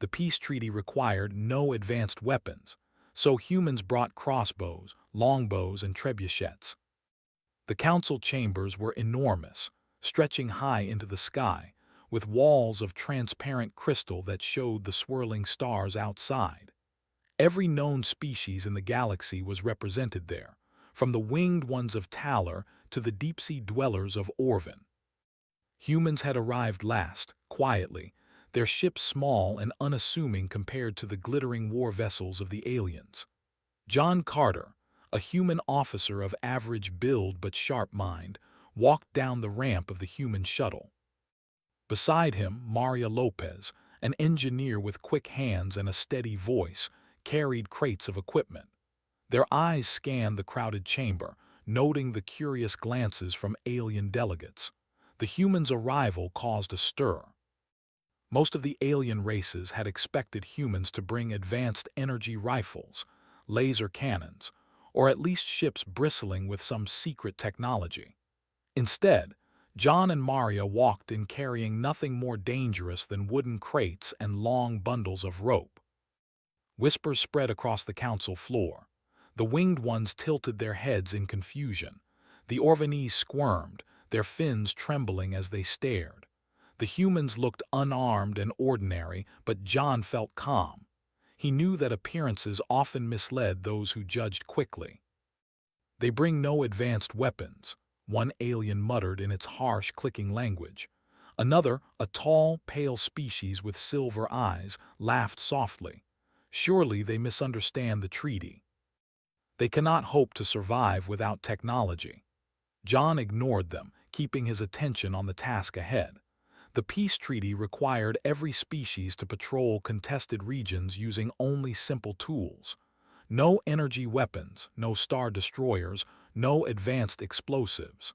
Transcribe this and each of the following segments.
The peace treaty required no advanced weapons, so humans brought crossbows, longbows, and trebuchets. The council chambers were enormous, stretching high into the sky, with walls of transparent crystal that showed the swirling stars outside. Every known species in the galaxy was represented there, from the winged ones of Talar to the deep-sea dwellers of Orvin. Humans had arrived last, quietly, their ships small and unassuming compared to the glittering war vessels of the aliens. John Carter, a human officer of average build but sharp mind, walked down the ramp of the human shuttle. Beside him, Maria Lopez, an engineer with quick hands and a steady voice, carried crates of equipment. Their eyes scanned the crowded chamber, noting the curious glances from alien delegates. The humans' arrival caused a stir. Most of the alien races had expected humans to bring advanced energy rifles, laser cannons, or at least ships bristling with some secret technology. Instead, John and Maria walked in carrying nothing more dangerous than wooden crates and long bundles of rope. Whispers spread across the council floor. The winged ones tilted their heads in confusion. The Orvanese squirmed, their fins trembling as they stared. The humans looked unarmed and ordinary, but John felt calm. He knew that appearances often misled those who judged quickly. "They bring no advanced weapons," one alien muttered in its harsh, clicking language. Another, a tall, pale species with silver eyes, laughed softly. "Surely they misunderstand the treaty. They cannot hope to survive without technology." John ignored them, keeping his attention on the task ahead. The peace treaty required every species to patrol contested regions using only simple tools. No energy weapons, no star destroyers, no advanced explosives.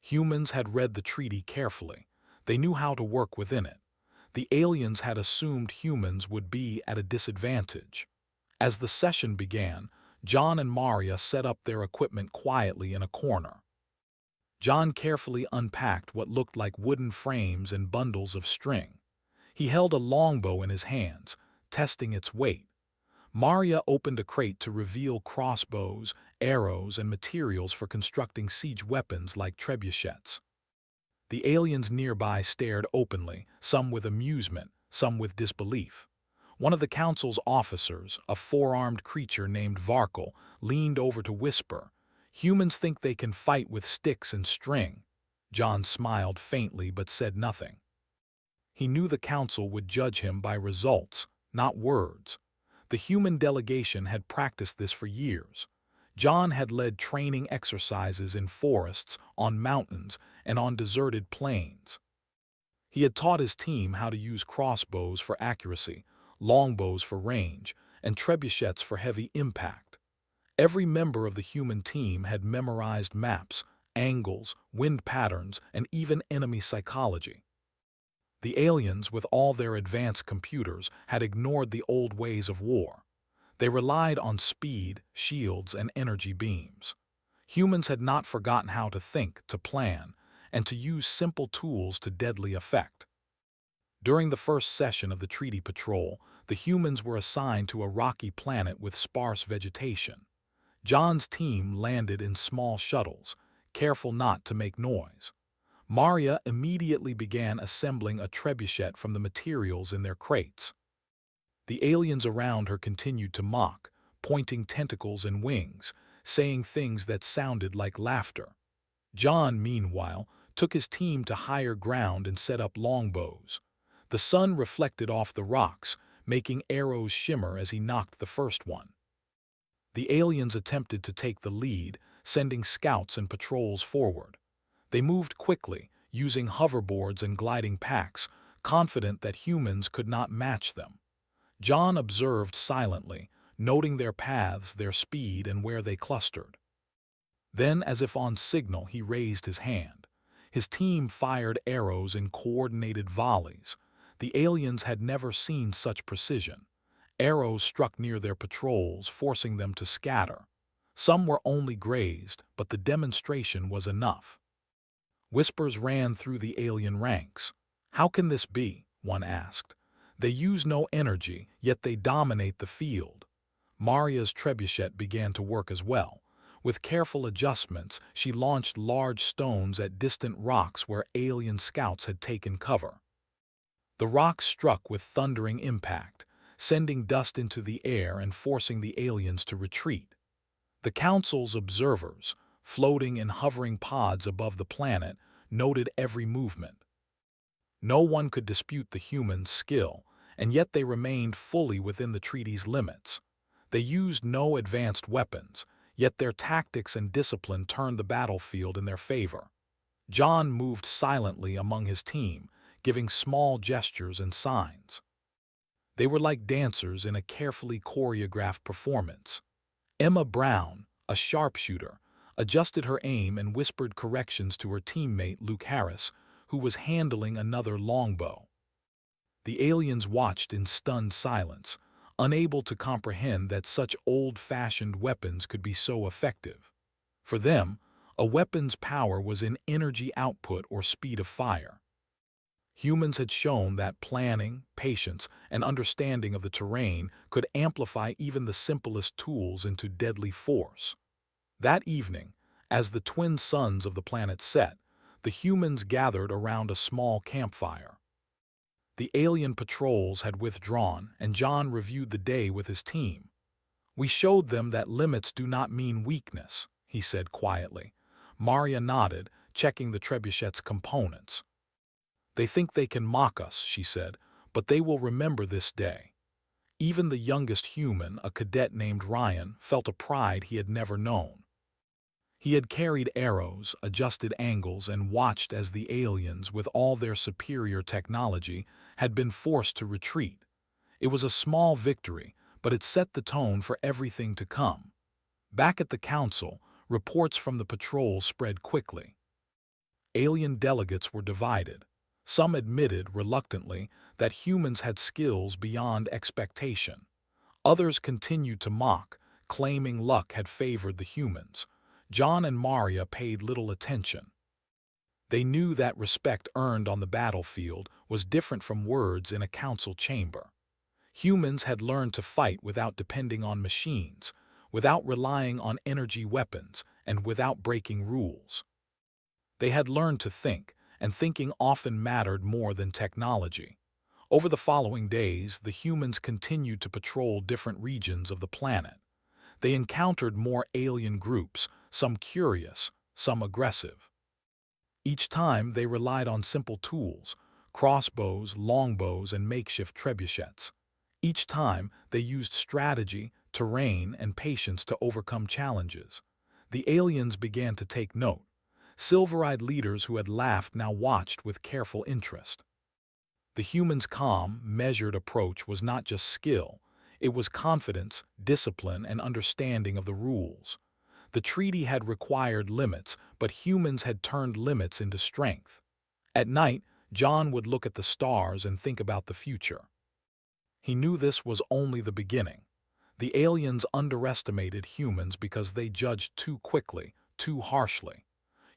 Humans had read the treaty carefully. They knew how to work within it. The aliens had assumed humans would be at a disadvantage. As the session began, John and Maria set up their equipment quietly in a corner. John carefully unpacked what looked like wooden frames and bundles of string. He held a longbow in his hands, testing its weight. Maria opened a crate to reveal crossbows, arrows, and materials for constructing siege weapons like trebuchets. The aliens nearby stared openly, some with amusement, some with disbelief. One of the council's officers, a four-armed creature named Varkle, leaned over to whisper, "Humans think they can fight with sticks and string." John smiled faintly but said nothing. He knew the council would judge him by results, not words. The human delegation had practiced this for years. John had led training exercises in forests, on mountains, and on deserted plains. He had taught his team how to use crossbows for accuracy, longbows for range, and trebuchets for heavy impact. Every member of the human team had memorized maps, angles, wind patterns, and even enemy psychology. The aliens, with all their advanced computers, had ignored the old ways of war. They relied on speed, shields, and energy beams. Humans had not forgotten how to think, to plan, and to use simple tools to deadly effect. During the first session of the treaty patrol, the humans were assigned to a rocky planet with sparse vegetation. John's team landed in small shuttles, careful not to make noise. Maria immediately began assembling a trebuchet from the materials in their crates. The aliens around her continued to mock, pointing tentacles and wings, saying things that sounded like laughter. John, meanwhile, took his team to higher ground and set up longbows. The sun reflected off the rocks, making arrows shimmer as he knocked the first one. The aliens attempted to take the lead, sending scouts and patrols forward. They moved quickly, using hoverboards and gliding packs, confident that humans could not match them. John observed silently, noting their paths, their speed, and where they clustered. Then, as if on signal, he raised his hand. His team fired arrows in coordinated volleys. The aliens had never seen such precision. Arrows struck near their patrols, forcing them to scatter. Some were only grazed, but the demonstration was enough. Whispers ran through the alien ranks. "How can this be?" one asked. They use no energy, yet they dominate the field. Maria's trebuchet began to work as well. With careful adjustments, she launched large stones at distant rocks where alien scouts had taken cover. The rocks struck with thundering impact, sending dust into the air and forcing the aliens to retreat. The Council's observers, floating in hovering pods above the planet, noted every movement. No one could dispute the humans' skill, and yet they remained fully within the treaty's limits. They used no advanced weapons, yet their tactics and discipline turned the battlefield in their favor. John moved silently among his team, giving small gestures and signs. They were like dancers in a carefully choreographed performance. Emma Brown, a sharpshooter, adjusted her aim and whispered corrections to her teammate Luke Harris, who was handling another longbow. The aliens watched in stunned silence, unable to comprehend that such old-fashioned weapons could be so effective. For them, a weapon's power was in energy output or speed of fire. Humans had shown that planning, patience, and understanding of the terrain could amplify even the simplest tools into deadly force. That evening, as the twin suns of the planet set, the humans gathered around a small campfire. The alien patrols had withdrawn, and John reviewed the day with his team. "We showed them that limits do not mean weakness," he said quietly. Maria nodded, checking the trebuchet's components. "They think they can mock us," she said, "but they will remember this day." Even the youngest human, a cadet named Ryan, felt a pride he had never known. He had carried arrows, adjusted angles, and watched as the aliens, with all their superior technology, had been forced to retreat. It was a small victory, but it set the tone for everything to come. Back at the council, reports from the patrol spread quickly. Alien delegates were divided. Some admitted, reluctantly, that humans had skills beyond expectation. Others continued to mock, claiming luck had favored the humans. John and Maria paid little attention. They knew that respect earned on the battlefield was different from words in a council chamber. Humans had learned to fight without depending on machines, without relying on energy weapons, and without breaking rules. They had learned to think, and thinking often mattered more than technology. Over the following days, the humans continued to patrol different regions of the planet. They encountered more alien groups, some curious, some aggressive. Each time they relied on simple tools, crossbows, longbows, and makeshift trebuchets. Each time they used strategy, terrain, and patience to overcome challenges. The aliens began to take note. Silver-eyed leaders who had laughed now watched with careful interest. The humans' calm, measured approach was not just skill, it was confidence, discipline, and understanding of the rules. The treaty had required limits, but humans had turned limits into strength. At night, John would look at the stars and think about the future. He knew this was only the beginning. The aliens underestimated humans because they judged too quickly, too harshly.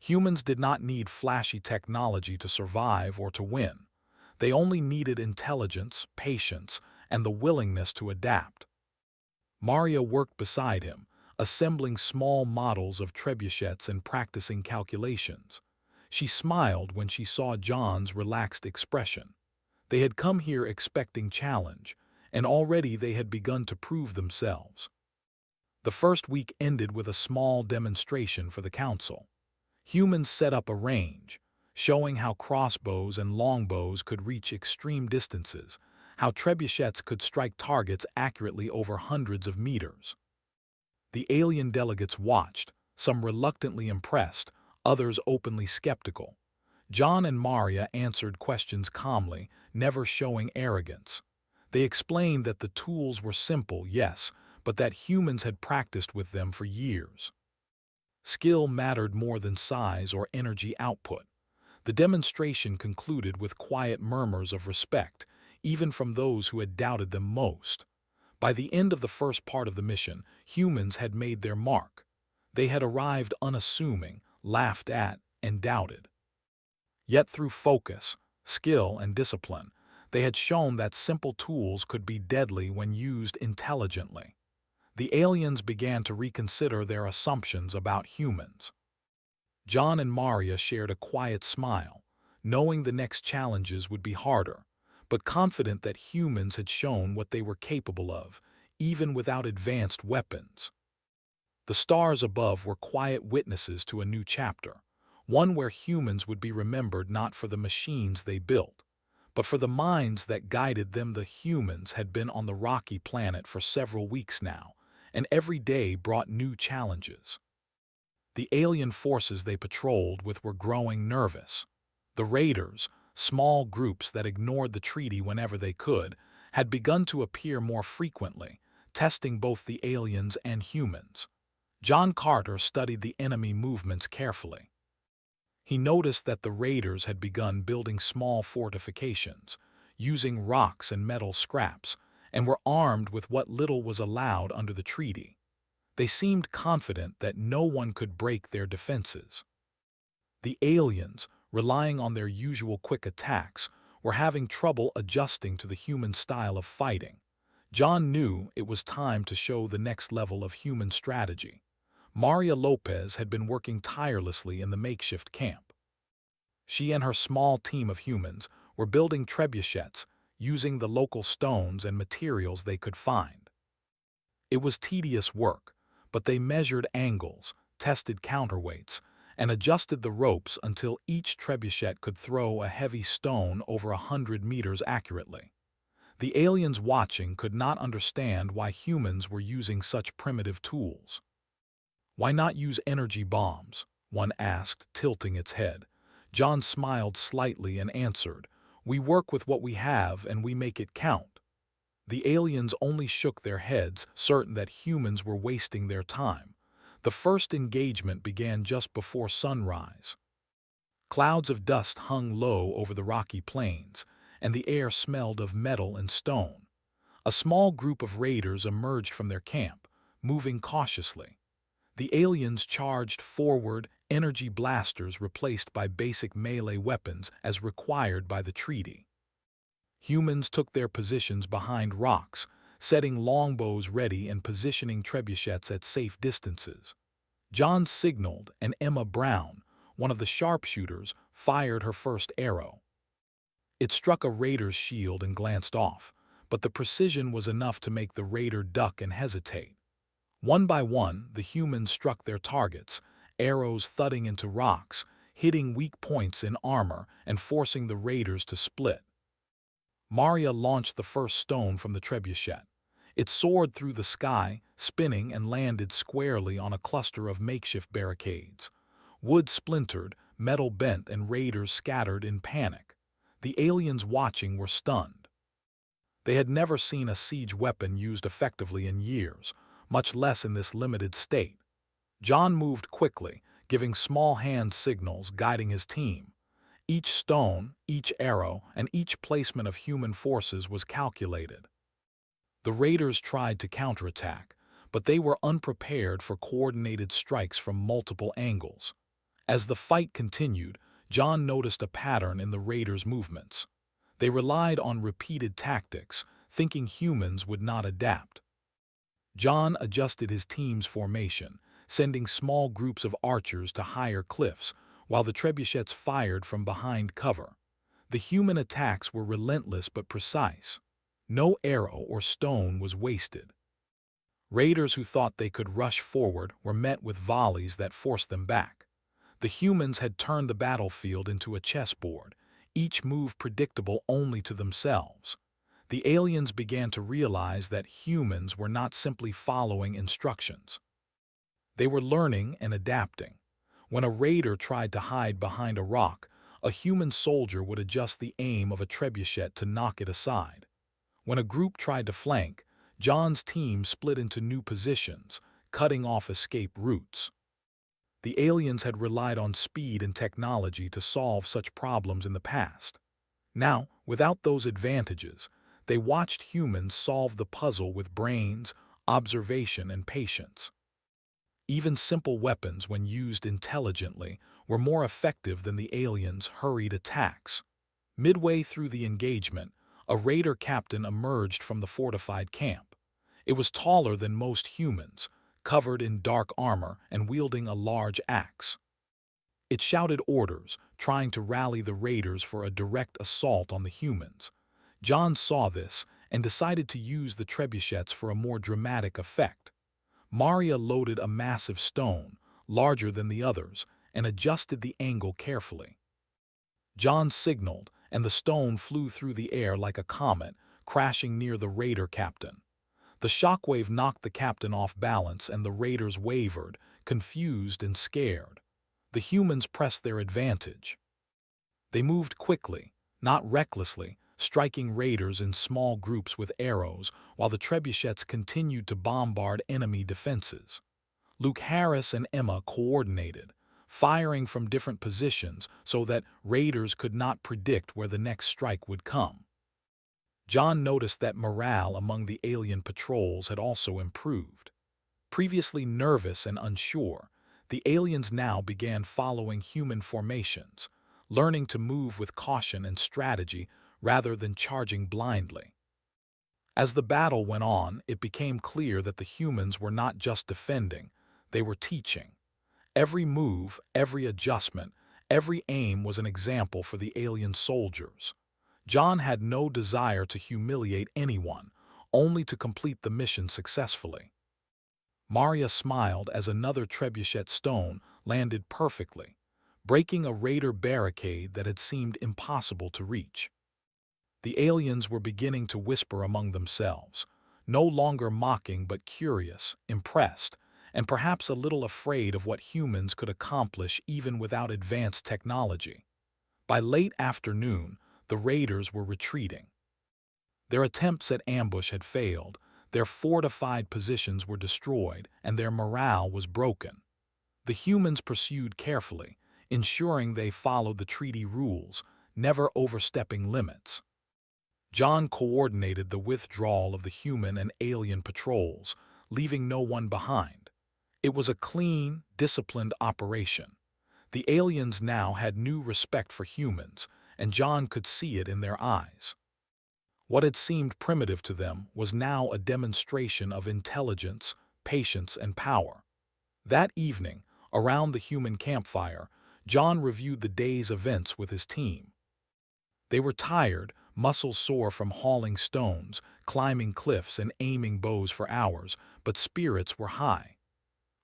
Humans did not need flashy technology to survive or to win. They only needed intelligence, patience, and the willingness to adapt. Maria worked beside him, assembling small models of trebuchets and practicing calculations. She smiled when she saw John's relaxed expression. They had come here expecting challenge, and already they had begun to prove themselves. The first week ended with a small demonstration for the council. Humans set up a range, showing how crossbows and longbows could reach extreme distances, how trebuchets could strike targets accurately over hundreds of meters. The alien delegates watched, some reluctantly impressed, others openly skeptical. John and Maria answered questions calmly, never showing arrogance. They explained that the tools were simple, yes, but that humans had practiced with them for years. Skill mattered more than size or energy output. The demonstration concluded with quiet murmurs of respect, even from those who had doubted them most. By the end of the first part of the mission, humans had made their mark. They had arrived unassuming, laughed at, and doubted. Yet through focus, skill, and discipline, They had shown that simple tools could be deadly when used intelligently. The aliens began to reconsider their assumptions about humans. John and Maria shared a quiet smile, knowing the next challenges would be harder, but confident that humans had shown what they were capable of, even without advanced weapons. The stars above were quiet witnesses to a new chapter, one where humans would be remembered not for the machines they built, but for the minds that guided them. The humans had been on the rocky planet for several weeks now, and every day brought new challenges. The alien forces they patrolled with were growing nervous. The raiders, small groups that ignored the treaty whenever they could, had begun to appear more frequently, testing both the aliens and humans. John Carter studied the enemy movements carefully. He noticed that the raiders had begun building small fortifications, using rocks and metal scraps, and were armed with what little was allowed under the treaty. They seemed confident that no one could break their defenses. The aliens, relying on their usual quick attacks, were having trouble adjusting to the human style of fighting. John knew it was time to show the next level of human strategy. Maria Lopez had been working tirelessly in the makeshift camp. She and her small team of humans were building trebuchets, using the local stones and materials they could find. It was tedious work, but they measured angles, tested counterweights, and adjusted the ropes until each trebuchet could throw a heavy stone over 100 meters accurately. The aliens watching could not understand why humans were using such primitive tools. "Why not use energy bombs?" one asked, tilting its head. John smiled slightly and answered, "We work with what we have and we make it count." The aliens only shook their heads, certain that humans were wasting their time. The first engagement began just before sunrise. Clouds of dust hung low over the rocky plains, and the air smelled of metal and stone. A small group of raiders emerged from their camp, moving cautiously. The aliens charged forward, energy blasters replaced by basic melee weapons as required by the treaty. Humans took their positions behind rocks, setting longbows ready and positioning trebuchets at safe distances. John signaled, and Emma Brown, one of the sharpshooters, fired her first arrow. It struck a raider's shield and glanced off, but the precision was enough to make the raider duck and hesitate. One by one, the humans struck their targets, arrows thudding into rocks, hitting weak points in armor and forcing the raiders to split. Maria launched the first stone from the trebuchet. It soared through the sky, spinning and landed squarely on a cluster of makeshift barricades. Wood splintered, metal bent, and raiders scattered in panic. The aliens watching were stunned. They had never seen a siege weapon used effectively in years, much less in this limited state. John moved quickly, giving small hand signals, guiding his team. Each stone, each arrow, and each placement of human forces was calculated. The raiders tried to counterattack, but they were unprepared for coordinated strikes from multiple angles. As the fight continued, John noticed a pattern in the raiders' movements. They relied on repeated tactics, thinking humans would not adapt. John adjusted his team's formation, sending small groups of archers to higher cliffs, while the trebuchets fired from behind cover. The human attacks were relentless but precise. No arrow or stone was wasted. Raiders who thought they could rush forward were met with volleys that forced them back. The humans had turned the battlefield into a chessboard, each move predictable only to themselves. The aliens began to realize that humans were not simply following instructions. They were learning and adapting. When a raider tried to hide behind a rock, a human soldier would adjust the aim of a trebuchet to knock it aside. When a group tried to flank, John's team split into new positions, cutting off escape routes. The aliens had relied on speed and technology to solve such problems in the past. Now, without those advantages, they watched humans solve the puzzle with brains, observation, and patience. Even simple weapons, when used intelligently, were more effective than the aliens' hurried attacks. Midway through the engagement, a raider captain emerged from the fortified camp. It was taller than most humans, covered in dark armor and wielding a large axe. It shouted orders, trying to rally the raiders for a direct assault on the humans. John saw this and decided to use the trebuchets for a more dramatic effect. Maria loaded a massive stone, larger than the others, and adjusted the angle carefully. John signaled, and the stone flew through the air like a comet, crashing near the raider captain. The shockwave knocked the captain off balance and the raiders wavered, confused and scared. The humans pressed their advantage. They moved quickly, not recklessly, striking raiders in small groups with arrows, while the trebuchets continued to bombard enemy defenses. Luke Harris and Emma coordinated, firing from different positions so that raiders could not predict where the next strike would come. John noticed that morale among the alien patrols had also improved. Previously nervous and unsure, the aliens now began following human formations, learning to move with caution and strategy rather than charging blindly. As the battle went on, it became clear that the humans were not just defending, they were teaching. Every move, every adjustment, every aim was an example for the alien soldiers. John had no desire to humiliate anyone, only to complete the mission successfully. Maria smiled as another trebuchet stone landed perfectly, breaking a raider barricade that had seemed impossible to reach. The aliens were beginning to whisper among themselves, no longer mocking but curious, impressed, and perhaps a little afraid of what humans could accomplish even without advanced technology. By late afternoon, the raiders were retreating. Their attempts at ambush had failed, their fortified positions were destroyed, and their morale was broken. The humans pursued carefully, ensuring they followed the treaty rules, never overstepping limits. John coordinated the withdrawal of the human and alien patrols, leaving no one behind. It was a clean, disciplined operation. The aliens now had new respect for humans, and John could see it in their eyes. What had seemed primitive to them was now a demonstration of intelligence, patience, and power. That evening, around the human campfire, John reviewed the day's events with his team. They were tired, muscles sore from hauling stones, climbing cliffs, and aiming bows for hours, but spirits were high.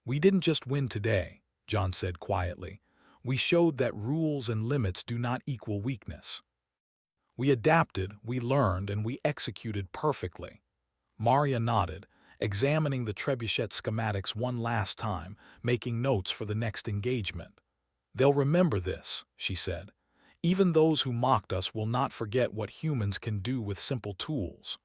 "We didn't just win today," John said quietly. "We showed that rules and limits do not equal weakness. We adapted, we learned, and we executed perfectly." Maria nodded, examining the trebuchet schematics one last time, making notes for the next engagement. "They'll remember this," she said. "Even those who mocked us will not forget what humans can do with simple tools."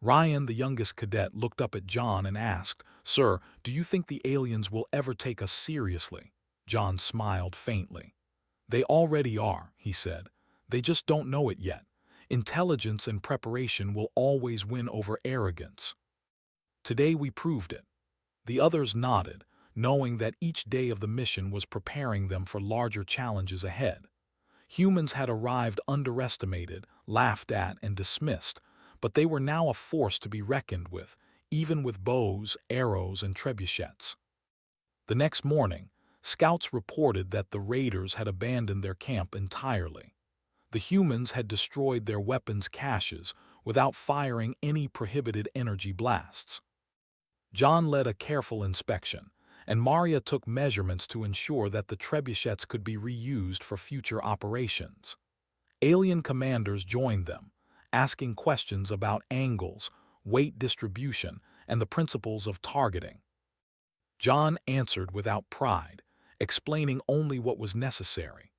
Ryan, the youngest cadet, looked up at John and asked, "Sir, do you think the aliens will ever take us seriously?" John smiled faintly. "They already are," he said. "They just don't know it yet. Intelligence and preparation will always win over arrogance. Today we proved it." The others nodded, knowing that each day of the mission was preparing them for larger challenges ahead. Humans had arrived underestimated, laughed at, and dismissed, but they were now a force to be reckoned with, even with bows, arrows, and trebuchets. The next morning, scouts reported that the raiders had abandoned their camp entirely. The humans had destroyed their weapons caches without firing any prohibited energy blasts. John led a careful inspection, and Maria took measurements to ensure that the trebuchets could be reused for future operations. Alien commanders joined them, asking questions about angles, weight distribution, and the principles of targeting. John answered without pride, explaining only what was necessary.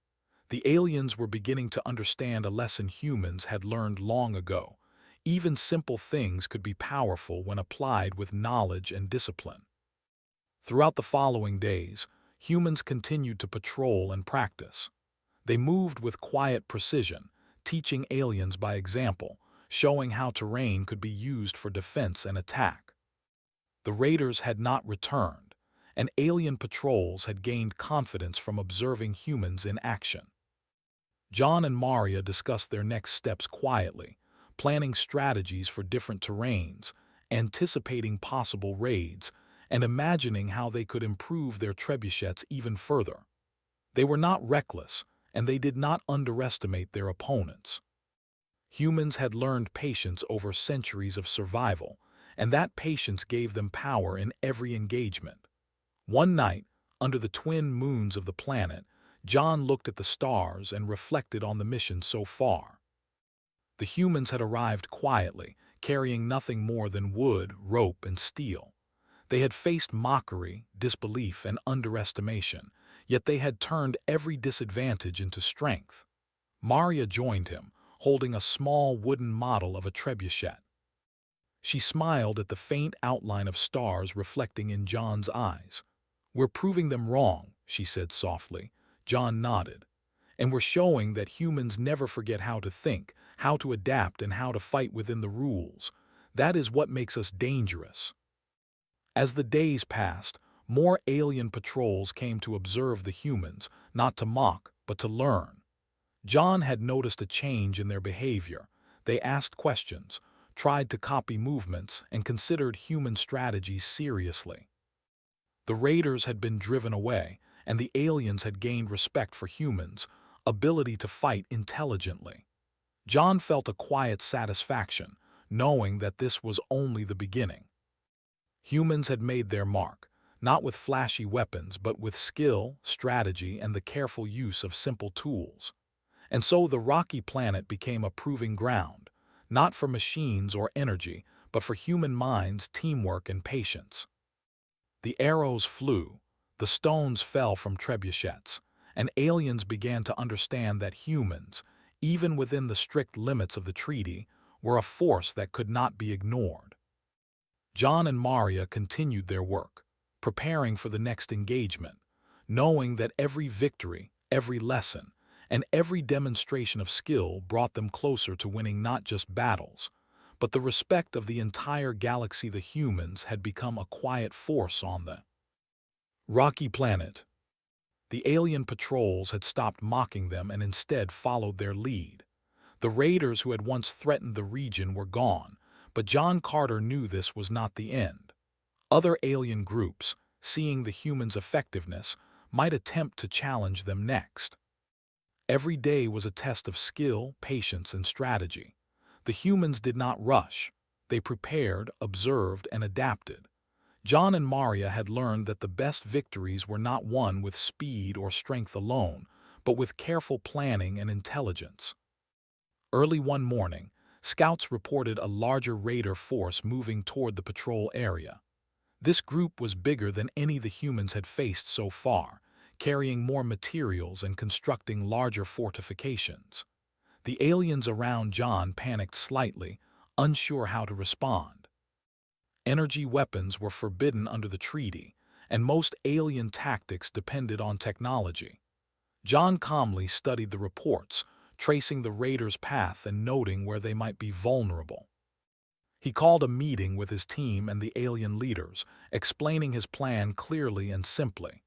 The aliens were beginning to understand a lesson humans had learned long ago. Even simple things could be powerful when applied with knowledge and discipline. Throughout the following days, humans continued to patrol and practice. They moved with quiet precision, teaching aliens by example, showing how terrain could be used for defense and attack. The raiders had not returned, and alien patrols had gained confidence from observing humans in action. John and Maria discussed their next steps quietly, planning strategies for different terrains, anticipating possible raids, and imagining how they could improve their trebuchets even further. They were not reckless, and they did not underestimate their opponents. Humans had learned patience over centuries of survival, and that patience gave them power in every engagement. One night, under the twin moons of the planet, John looked at the stars and reflected on the mission so far. The humans had arrived quietly, carrying nothing more than wood, rope, and steel. They had faced mockery, disbelief, and underestimation, yet they had turned every disadvantage into strength. Maria joined him, holding a small wooden model of a trebuchet. She smiled at the faint outline of stars reflecting in John's eyes. "We're proving them wrong," she said softly. John nodded. "And we're showing that humans never forget how to think, how to adapt, and how to fight within the rules. That is what makes us dangerous." As the days passed, more alien patrols came to observe the humans, not to mock, but to learn. John had noticed a change in their behavior. They asked questions, tried to copy movements, and considered human strategies seriously. The raiders had been driven away, and the aliens had gained respect for humans' ability to fight intelligently. John felt a quiet satisfaction, knowing that this was only the beginning. Humans had made their mark, not with flashy weapons, but with skill, strategy, and the careful use of simple tools. And so the rocky planet became a proving ground, not for machines or energy, but for human minds, teamwork, and patience. The arrows flew, the stones fell from trebuchets, and aliens began to understand that humans, even within the strict limits of the treaty, were a force that could not be ignored. John and Maria continued their work, preparing for the next engagement, knowing that every victory, every lesson, and every demonstration of skill brought them closer to winning not just battles, but the respect of the entire galaxy. The humans had become a quiet force on the rocky planet. The alien patrols had stopped mocking them and instead followed their lead. The raiders who had once threatened the region were gone, but John Carter knew this was not the end. Other alien groups, seeing the humans' effectiveness, might attempt to challenge them next. Every day was a test of skill, patience, and strategy. The humans did not rush. They prepared, observed, and adapted. John and Maria had learned that the best victories were not won with speed or strength alone, but with careful planning and intelligence. Early one morning, scouts reported a larger raider force moving toward the patrol area. This group was bigger than any the humans had faced so far, carrying more materials and constructing larger fortifications. The aliens around John panicked slightly, unsure how to respond. Energy weapons were forbidden under the treaty, and most alien tactics depended on technology. John calmly studied the reports, tracing the raiders' path and noting where they might be vulnerable. He called a meeting with his team and the alien leaders, explaining his plan clearly and simply.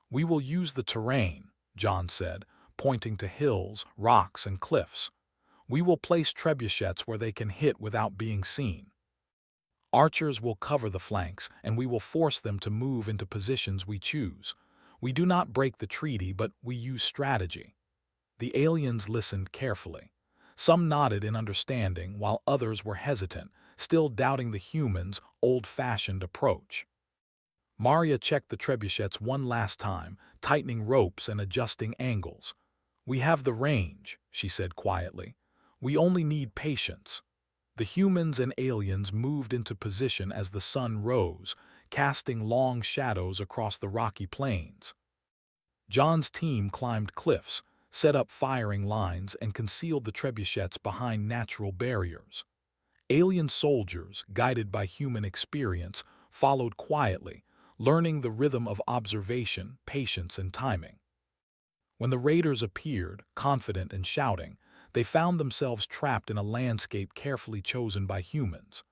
"We will use the terrain," John said, pointing to hills, rocks, and cliffs. "We will place trebuchets where they can hit without being seen. Archers will cover the flanks, and we will force them to move into positions we choose. We do not break the treaty, but we use strategy." The aliens listened carefully. Some nodded in understanding, while others were hesitant, still doubting the humans' old-fashioned approach. Maria checked the trebuchets one last time, tightening ropes and adjusting angles. "We have the range," she said quietly. "We only need patience." The humans and aliens moved into position as the sun rose, casting long shadows across the rocky plains. John's team climbed cliffs, set up firing lines, and concealed the trebuchets behind natural barriers. Alien soldiers, guided by human experience, followed quietly, learning the rhythm of observation, patience, and timing. When the raiders appeared, confident and shouting, they found themselves trapped in a landscape carefully chosen by humans.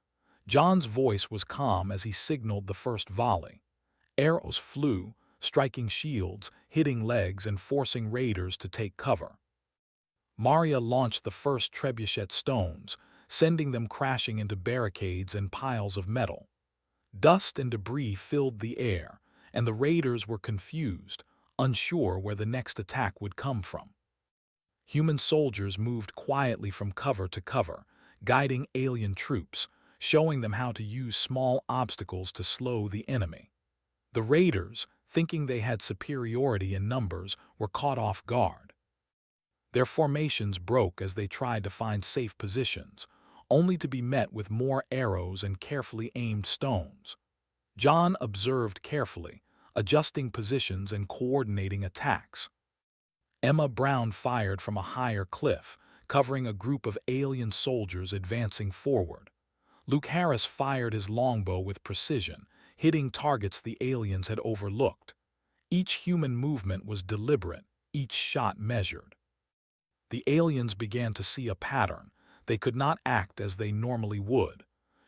John's voice was calm as he signaled the first volley. Arrows flew, striking shields, hitting legs, and forcing raiders to take cover. Maria launched the first trebuchet stones, sending them crashing into barricades and piles of metal. Dust and debris filled the air, and the raiders were confused, unsure where the next attack would come from. Human soldiers moved quietly from cover to cover, guiding alien troops, showing them how to use small obstacles to slow the enemy. The raiders, thinking they had superiority in numbers, were caught off guard. Their formations broke as they tried to find safe positions, only to be met with more arrows and carefully aimed stones. John observed carefully, adjusting positions and coordinating attacks. Emma Brown fired from a higher cliff, covering a group of alien soldiers advancing forward. Luke Harris fired his longbow with precision, hitting targets the aliens had overlooked. Each human movement was deliberate, each shot measured. The aliens began to see a pattern. They could not act as they normally would.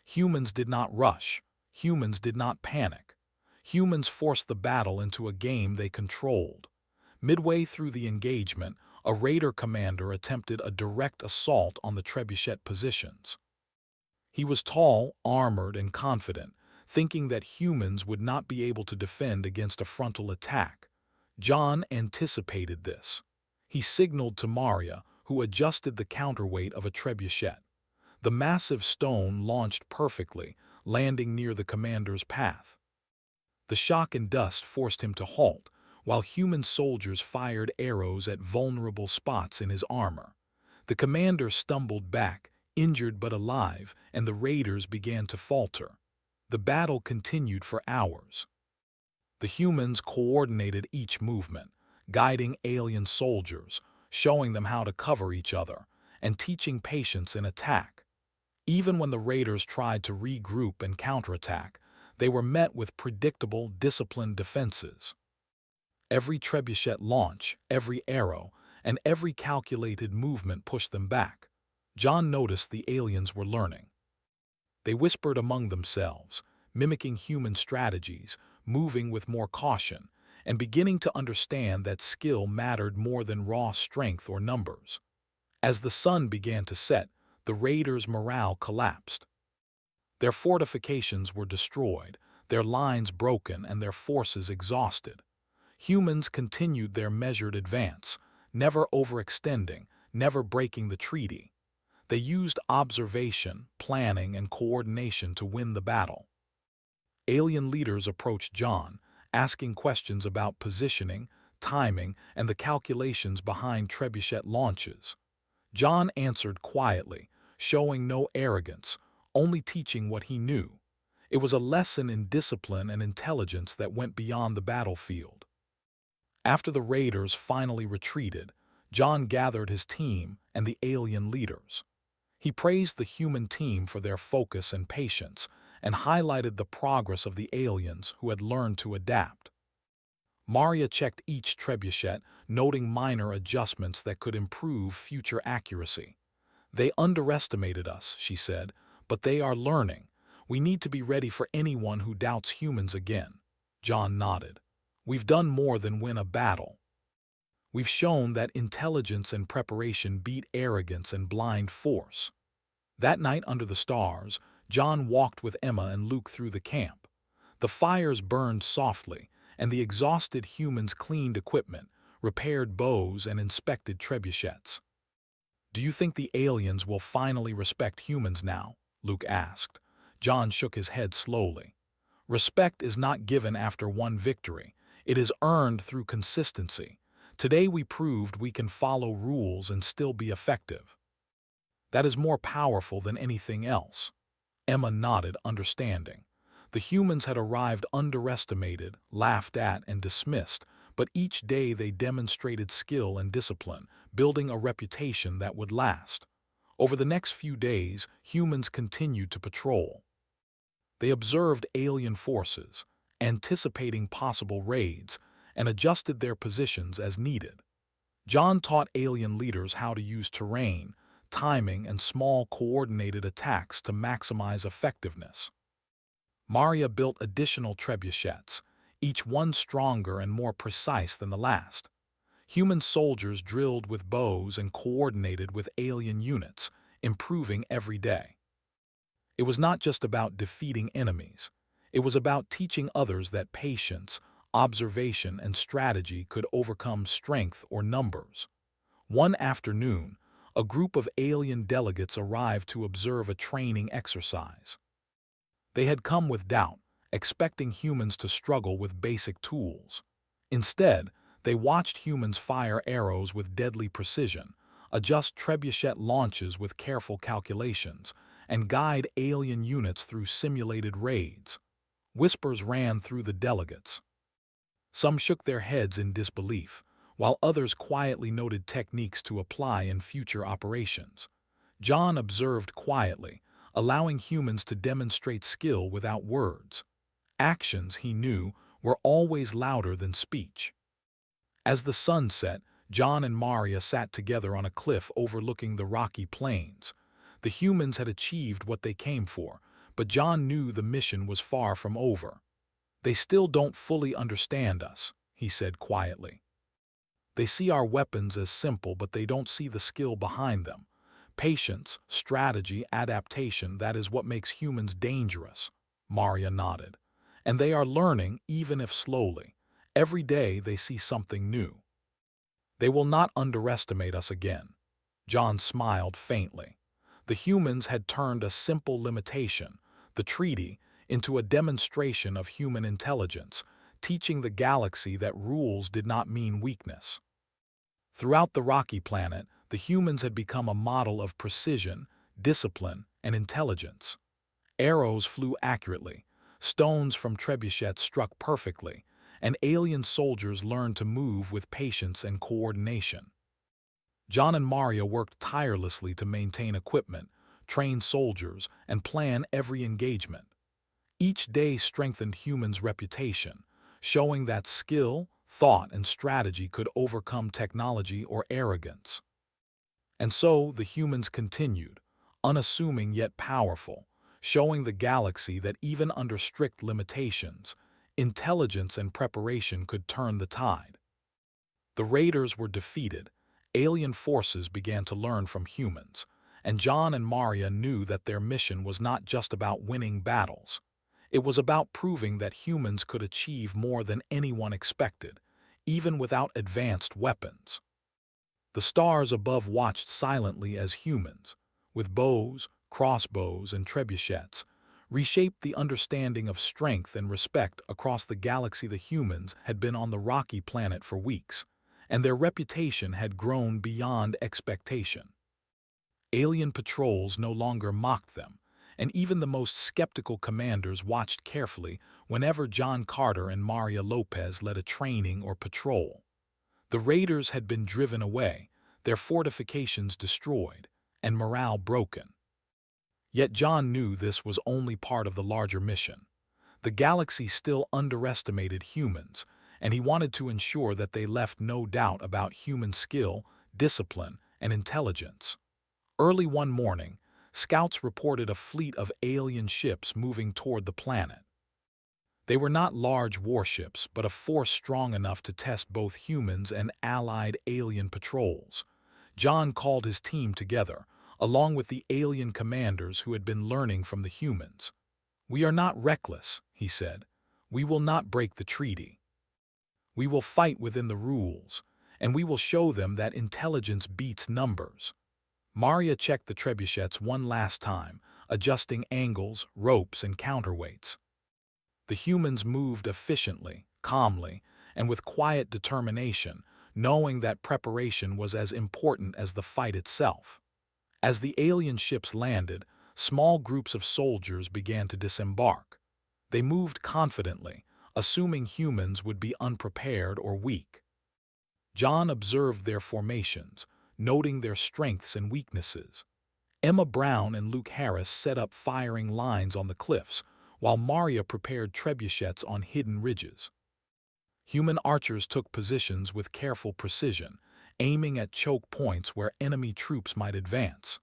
Humans did not rush. Humans did not panic. Humans forced the battle into a game they controlled. Midway through the engagement, a raider commander attempted a direct assault on the Trebuchet positions. He was tall, armored, and confident, thinking that humans would not be able to defend against a frontal attack. John anticipated this. He signaled to Maria, who adjusted the counterweight of a trebuchet. The massive stone launched perfectly, landing near the commander's path. The shock and dust forced him to halt, while human soldiers fired arrows at vulnerable spots in his armor. The commander stumbled back, injured but alive, and the raiders began to falter. The battle continued for hours. The humans coordinated each movement, guiding alien soldiers, showing them how to cover each other, and teaching patience in attack. Even when the raiders tried to regroup and counterattack, they were met with predictable, disciplined defenses. Every trebuchet launch, every arrow, and every calculated movement pushed them back. John noticed the aliens were learning. They whispered among themselves, mimicking human strategies, moving with more caution, and beginning to understand that skill mattered more than raw strength or numbers. As the sun began to set, the raiders' morale collapsed. Their fortifications were destroyed, their lines broken, and their forces exhausted. Humans continued their measured advance, never overextending, never breaking the treaty. They used observation, planning, and coordination to win the battle. Alien leaders approached John, asking questions about positioning, timing, and the calculations behind trebuchet launches. John answered quietly, showing no arrogance, only teaching what he knew. It was a lesson in discipline and intelligence that went beyond the battlefield. After the raiders finally retreated, John gathered his team and the alien leaders. He praised the human team for their focus and patience, and highlighted the progress of the aliens who had learned to adapt. Maria checked each trebuchet, noting minor adjustments that could improve future accuracy. "They underestimated us," she said, "but they are learning. We need to be ready for anyone who doubts humans again." John nodded. "We've done more than win a battle. We've shown that intelligence and preparation beat arrogance and blind force." That night under the stars, John walked with Emma and Luke through the camp. The fires burned softly, and the exhausted humans cleaned equipment, repaired bows, and inspected trebuchets. "Do you think the aliens will finally respect humans now?" Luke asked. John shook his head slowly. "Respect is not given after one victory. It is earned through consistency. Today we proved we can follow rules and still be effective. That is more powerful than anything else." Emma nodded, understanding. The humans had arrived underestimated, laughed at, and dismissed, but each day they demonstrated skill and discipline, building a reputation that would last. Over the next few days, humans continued to patrol. They observed alien forces, anticipating possible raids, and adjusted their positions as needed. John taught alien leaders how to use terrain, timing, and small coordinated attacks to maximize effectiveness. Maria built additional trebuchets, each one stronger and more precise than the last. Human soldiers drilled with bows and coordinated with alien units, improving every day. It was not just about defeating enemies. It was about teaching others that patience, observation, and strategy could overcome strength or numbers. One afternoon, a group of alien delegates arrived to observe a training exercise. They had come with doubt, expecting humans to struggle with basic tools. Instead, they watched humans fire arrows with deadly precision, adjust trebuchet launches with careful calculations, and guide alien units through simulated raids. Whispers ran through the delegates. Some shook their heads in disbelief, while others quietly noted techniques to apply in future operations. John observed quietly, allowing humans to demonstrate skill without words. Actions, he knew, were always louder than speech. As the sun set, John and Maria sat together on a cliff overlooking the rocky plains. The humans had achieved what they came for, but John knew the mission was far from over. "They still don't fully understand us," he said quietly. "They see our weapons as simple, but they don't see the skill behind them. Patience, strategy, adaptation, that is what makes humans dangerous." Maria nodded. "And they are learning, even if slowly. Every day they see something new. They will not underestimate us again." John smiled faintly. The humans had turned a simple limitation, the treaty, into a demonstration of human intelligence, teaching the galaxy that rules did not mean weakness. Throughout the rocky planet, the humans had become a model of precision, discipline, and intelligence. Arrows flew accurately, stones from trebuchets struck perfectly, and alien soldiers learned to move with patience and coordination. John and Maria worked tirelessly to maintain equipment, train soldiers, and plan every engagement. Each day strengthened humans' reputation, showing that skill, thought, and strategy could overcome technology or arrogance. And so the humans continued, unassuming yet powerful, showing the galaxy that even under strict limitations, intelligence and preparation could turn the tide. The raiders were defeated, alien forces began to learn from humans, and John and Maria knew that their mission was not just about winning battles. It was about proving that humans could achieve more than anyone expected, even without advanced weapons. The stars above watched silently as humans, with bows, crossbows, and trebuchets, reshaped the understanding of strength and respect across the galaxy. The humans had been on the rocky planet for weeks, and their reputation had grown beyond expectation. Alien patrols no longer mocked them, and even the most skeptical commanders watched carefully whenever John Carter and Maria Lopez led a training or patrol. The raiders had been driven away, their fortifications destroyed, and morale broken. Yet John knew this was only part of the larger mission. The galaxy still underestimated humans, and he wanted to ensure that they left no doubt about human skill, discipline, and intelligence. Early one morning, scouts reported a fleet of alien ships moving toward the planet. They were not large warships, but a force strong enough to test both humans and allied alien patrols. John called his team together, along with the alien commanders who had been learning from the humans. "We are not reckless," he said. "We will not break the treaty. We will fight within the rules, and we will show them that intelligence beats numbers." Maria checked the trebuchets one last time, adjusting angles, ropes, and counterweights. The humans moved efficiently, calmly, and with quiet determination, knowing that preparation was as important as the fight itself. As the alien ships landed, small groups of soldiers began to disembark. They moved confidently, assuming humans would be unprepared or weak. John observed their formations, noting their strengths and weaknesses. Emma Brown and Luke Harris set up firing lines on the cliffs, while Maria prepared trebuchets on hidden ridges. Human archers took positions with careful precision, aiming at choke points where enemy troops might advance.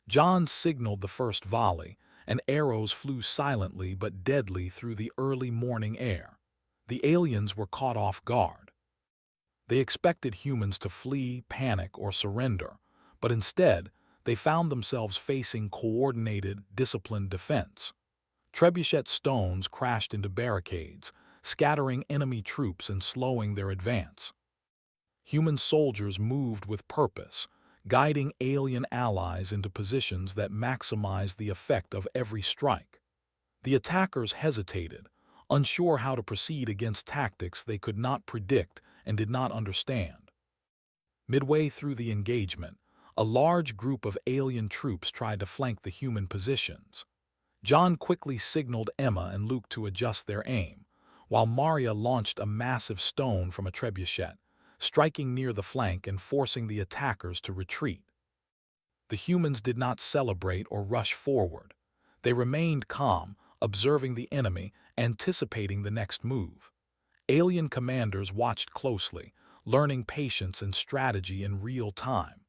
John signaled the first volley, and arrows flew silently but deadly through the early morning air. The aliens were caught off guard. They expected humans to flee, panic, or surrender, but instead, they found themselves facing coordinated, disciplined defense. Trebuchet stones crashed into barricades, scattering enemy troops and slowing their advance. Human soldiers moved with purpose, guiding alien allies into positions that maximized the effect of every strike. The attackers hesitated, unsure how to proceed against tactics they could not predict and did not understand. Midway through the engagement, a large group of alien troops tried to flank the human positions. John quickly signaled Emma and Luke to adjust their aim, while Maria launched a massive stone from a trebuchet, striking near the flank and forcing the attackers to retreat. The humans did not celebrate or rush forward. They remained calm, observing the enemy, anticipating the next move. Alien commanders watched closely, learning patience and strategy in real time.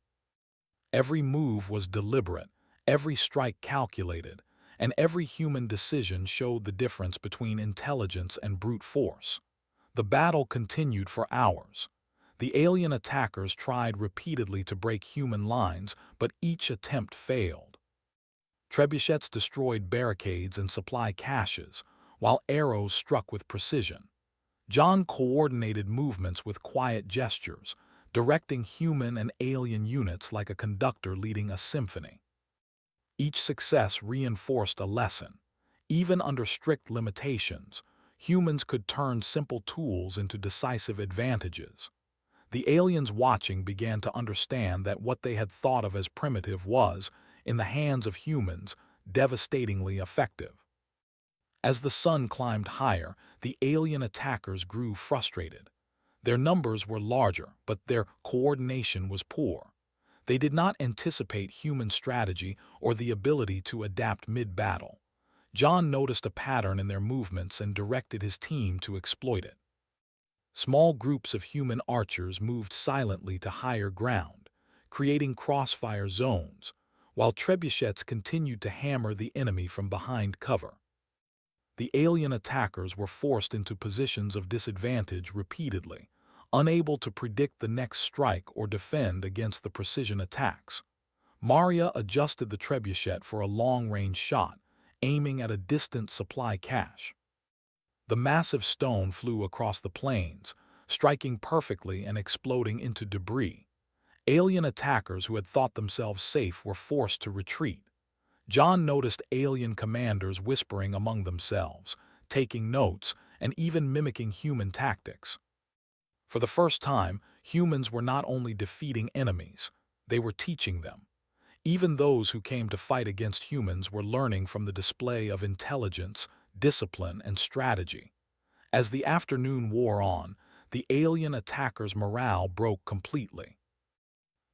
Every move was deliberate, every strike calculated, and every human decision showed the difference between intelligence and brute force. The battle continued for hours. The alien attackers tried repeatedly to break human lines, but each attempt failed. Trebuchets destroyed barricades and supply caches, while arrows struck with precision. John coordinated movements with quiet gestures, directing human and alien units like a conductor leading a symphony. Each success reinforced a lesson. Even under strict limitations, humans could turn simple tools into decisive advantages. The aliens watching began to understand that what they had thought of as primitive was, in the hands of humans, devastatingly effective. As the sun climbed higher, the alien attackers grew frustrated. Their numbers were larger, but their coordination was poor. They did not anticipate human strategy or the ability to adapt mid-battle. John noticed a pattern in their movements and directed his team to exploit it. Small groups of human archers moved silently to higher ground, creating crossfire zones, while trebuchets continued to hammer the enemy from behind cover. The alien attackers were forced into positions of disadvantage repeatedly, unable to predict the next strike or defend against the precision attacks. Maria adjusted the trebuchet for a long-range shot, aiming at a distant supply cache. The massive stone flew across the plains, striking perfectly and exploding into debris. Alien attackers who had thought themselves safe were forced to retreat. John noticed alien commanders whispering among themselves, taking notes, and even mimicking human tactics. For the first time, humans were not only defeating enemies, they were teaching them. Even those who came to fight against humans were learning from the display of intelligence, discipline, and strategy. As the afternoon wore on, the alien attackers' morale broke completely.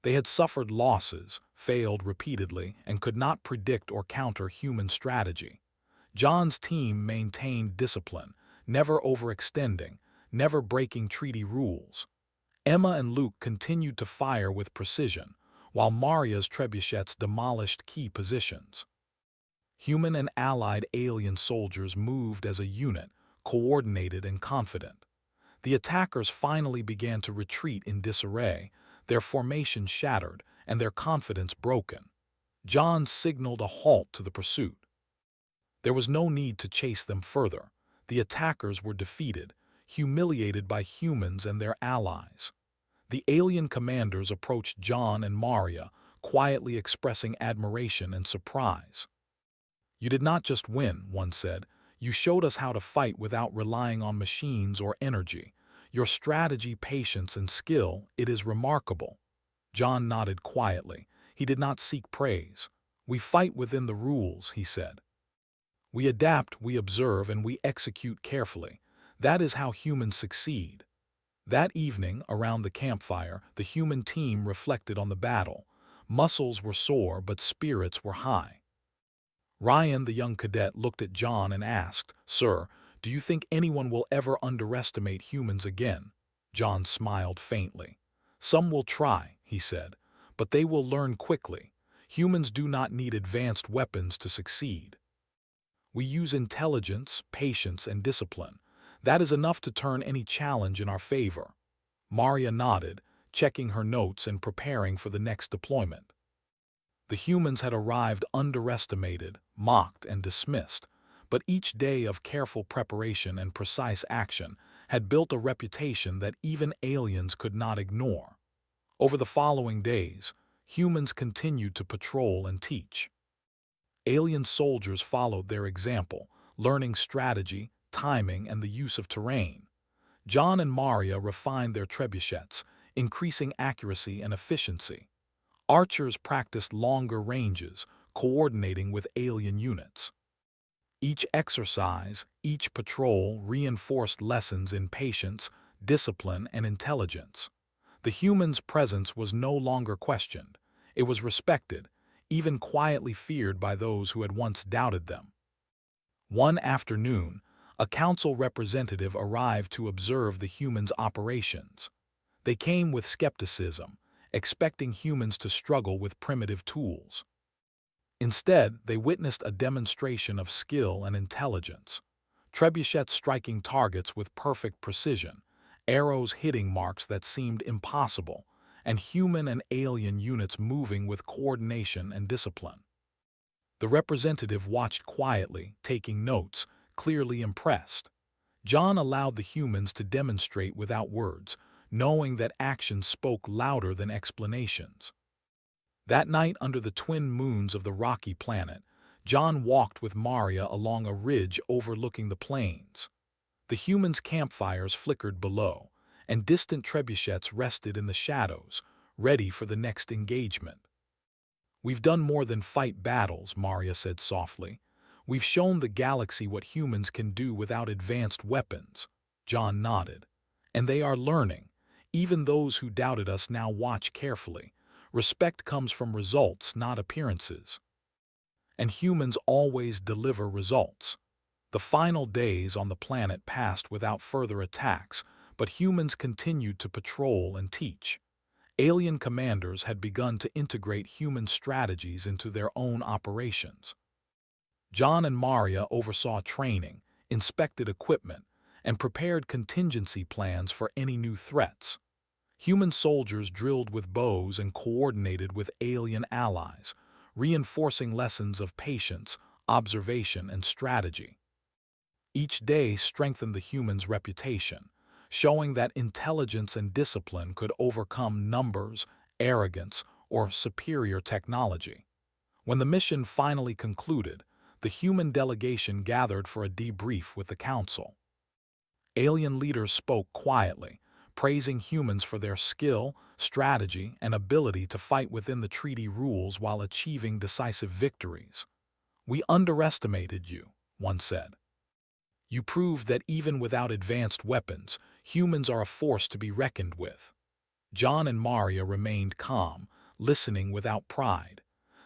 They had suffered losses, failed repeatedly, and could not predict or counter human strategy. John's team maintained discipline, never overextending, never breaking treaty rules. Emma and Luke continued to fire with precision, while Maria's trebuchets demolished key positions. Human and allied alien soldiers moved as a unit, coordinated and confident. The attackers finally began to retreat in disarray, their formation shattered and their confidence broken. John signaled a halt to the pursuit. There was no need to chase them further. The attackers were defeated, humiliated by humans and their allies. The alien commanders approached John and Maria, quietly expressing admiration and surprise. "You did not just win," one said. "You showed us how to fight without relying on machines or energy. Your strategy, patience, and skill, it is remarkable." John nodded quietly. He did not seek praise. "We fight within the rules," he said. "We adapt, we observe, and we execute carefully. That is how humans succeed." That evening, around the campfire, the human team reflected on the battle. Muscles were sore, but spirits were high. Ryan, the young cadet, looked at John and asked, "Sir, do you think anyone will ever underestimate humans again?" John smiled faintly. "Some will try," he said, "but they will learn quickly. Humans do not need advanced weapons to succeed. We use intelligence, patience, and discipline. That is enough to turn any challenge in our favor." Maria nodded, checking her notes and preparing for the next deployment. The humans had arrived underestimated, mocked, and dismissed, but each day of careful preparation and precise action had built a reputation that even aliens could not ignore. Over the following days, humans continued to patrol and teach. Alien soldiers followed their example, learning strategy, timing, and the use of terrain. John and Maria refined their trebuchets, increasing accuracy and efficiency. Archers practiced longer ranges, coordinating with alien units. Each exercise, each patrol reinforced lessons in patience, discipline, and intelligence. The humans' presence was no longer questioned. It was respected, even quietly feared by those who had once doubted them. One afternoon, a council representative arrived to observe the humans' operations. They came with skepticism, expecting humans to struggle with primitive tools. Instead, they witnessed a demonstration of skill and intelligence. Trebuchets striking targets with perfect precision, arrows hitting marks that seemed impossible, and human and alien units moving with coordination and discipline. The representative watched quietly, taking notes, clearly impressed. John allowed the humans to demonstrate without words, knowing that actions spoke louder than explanations. That night, under the twin moons of the rocky planet, John walked with Maria along a ridge overlooking the plains. The humans' campfires flickered below, and distant trebuchets rested in the shadows, ready for the next engagement. "We've done more than fight battles," Maria said softly. "We've shown the galaxy what humans can do without advanced weapons." John nodded. "And they are learning. Even those who doubted us now watch carefully. Respect comes from results, not appearances. And humans always deliver results." The final days on the planet passed without further attacks, but humans continued to patrol and teach. Alien commanders had begun to integrate human strategies into their own operations. John and Maria oversaw training, inspected equipment, and prepared contingency plans for any new threats. Human soldiers drilled with bows and coordinated with alien allies, reinforcing lessons of patience, observation, and strategy. Each day strengthened the human's reputation, showing that intelligence and discipline could overcome numbers, arrogance, or superior technology. When the mission finally concluded, the human delegation gathered for a debrief with the council. Alien leaders spoke quietly, praising humans for their skill, strategy, and ability to fight within the treaty rules while achieving decisive victories. "We underestimated you," one said. "You proved that even without advanced weapons, humans are a force to be reckoned with." John and Maria remained calm, listening without pride.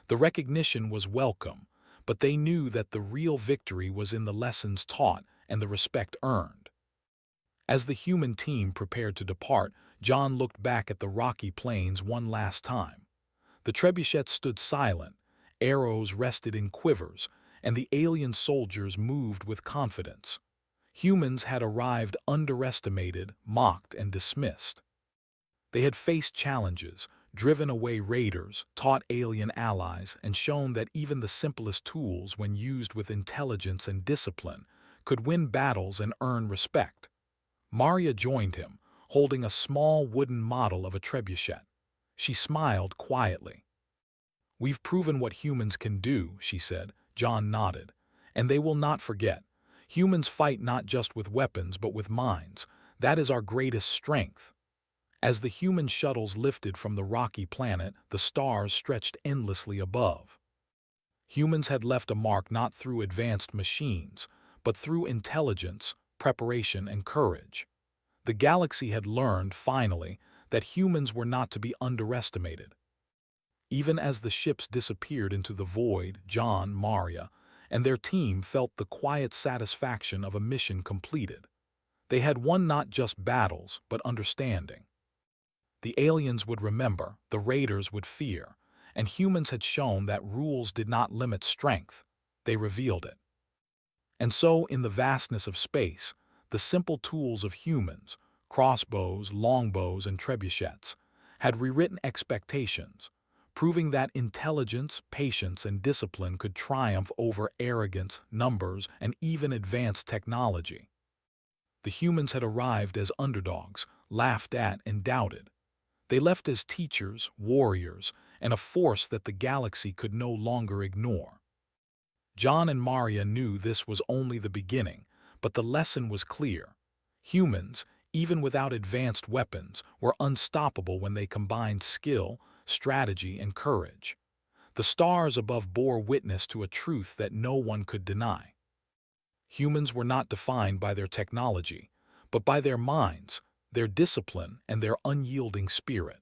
The recognition was welcome, but they knew that the real victory was in the lessons taught and the respect earned. As the human team prepared to depart, John looked back at the rocky plains one last time. The trebuchets stood silent, arrows rested in quivers, and the alien soldiers moved with confidence. Humans had arrived underestimated, mocked, and dismissed. They had faced challenges, driven away raiders, taught alien allies, and shown that even the simplest tools, when used with intelligence and discipline, could win battles and earn respect. Maria joined him, holding a small wooden model of a trebuchet. She smiled quietly. "We've proven what humans can do," she said. John nodded. "And they will not forget. Humans fight not just with weapons but with minds. That is our greatest strength." As the human shuttles lifted from the rocky planet, the stars stretched endlessly above. Humans had left a mark not through advanced machines, but through intelligence, preparation, and courage. The galaxy had learned, finally, that humans were not to be underestimated. Even as the ships disappeared into the void, John, Maria, and their team felt the quiet satisfaction of a mission completed. They had won not just battles, but understanding. The aliens would remember, the raiders would fear, and humans had shown that rules did not limit strength, they revealed it. And so, in the vastness of space, the simple tools of humans, crossbows, longbows, and trebuchets, had rewritten expectations, proving that intelligence, patience, and discipline could triumph over arrogance, numbers, and even advanced technology. The humans had arrived as underdogs, laughed at and doubted. They left as teachers, warriors, and a force that the galaxy could no longer ignore. John and Maria knew this was only the beginning, but the lesson was clear. Humans, even without advanced weapons, were unstoppable when they combined skill, strategy, and courage. The stars above bore witness to a truth that no one could deny. Humans were not defined by their technology, but by their minds, their discipline, and their unyielding spirit.